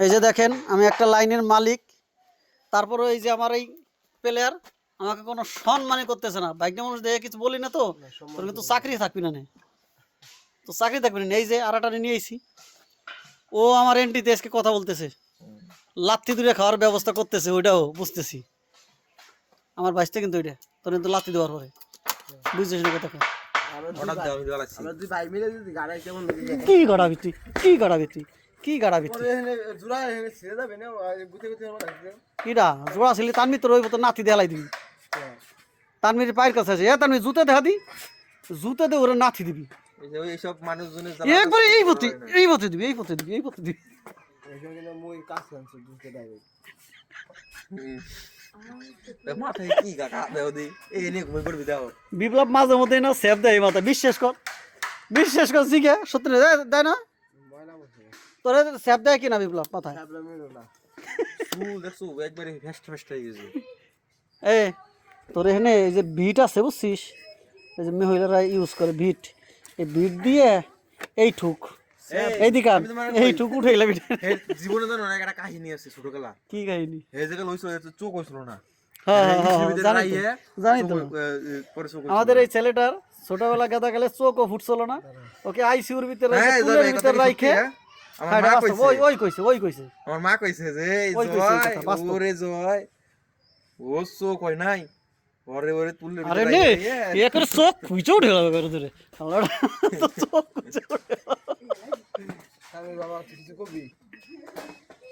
এই যে দেখেন আমি একটা লাইনের মালিক, তারপরে এই যে আমার এই প্লেয়ার আমাকে কোনো সম্মানই করতেছে না। বাইকটা মানুষ দেখে কিছু বলি না, তো তোর কিন্তু চাকরি থাকবি না, তো চাকরি থাকবি না। এই যে আড়াটারে নিয়ে আইছি, ও আমার এন্ট্রিতে আজকে কথা বলতেছে, লাত্তি দূরে খাওয়ার ব্যবস্থা করতেছে, ওইটাও বুঝতেছি। আমার বাইসটা কিন্তু ওইটা তোর কিন্তু লাত্তি দেওয়ার পরে বুঝতেছি না কথা। কি গড়াবি তুই, কি গড়াবি তুই, কি গাড়াবি তুই? কিরা জোড়া ছিলি তানমি তোর ওই মতো নাতি দেলাই দিবি। তানমির পায়ের কাছে আছে, তানমি জুতে দেখা দি, জুতে দে ওরে নাতি দিবি এইসব মানুষজনের একবারে এই পথে, এই পথে দিবি, এই পথে দিবি, এই পথে দিবি। মাথায় কি কাকা দেও দি এই নিয়ে ঘুমিয়ে পড়বি দাও। বিপ্লব মাঝে মধ্যে না সেভ দেয় মাথা, বিশ্বাস কর, বিশ্বাস কর, শিখে সত্যি দেয় না তোরে সেভ দেয় কিনা বিপ্লব মাথায়? দেখছো একবারে ফেস্ট ফেস্ট হয়ে গেছে। এ তোর এখানে এই যে বিট আছে বুঝছিস, এই যে মহিলারা ইউজ করে বিট, এই বিট দিয়ে এই ঠুক এইদিকে এই ঠুক উঠে গেলে জীবনে জানো না একটা কাহিনী আছে ছোটবেলা। কি কাহিনী? এই জায়গা লইছিল চোখ হইছিল না। জানি তো, আমাদের এই ছেলেটার ছোটবেলা গাদা গেলে চোখও ফুটছিল না, ওকে আইসিউর ভিতরে রাইখে ওই কইছে, ওই কইছে আমার মা কইছে যে ওরে জয় ও চোখ হয় নাই, ওরে ওরে তুললে আরে নে একের চোখ খুঁজে উঠে গেল করে ধরে চোখ খুঁজে উঠে। বাবা কিছু কবি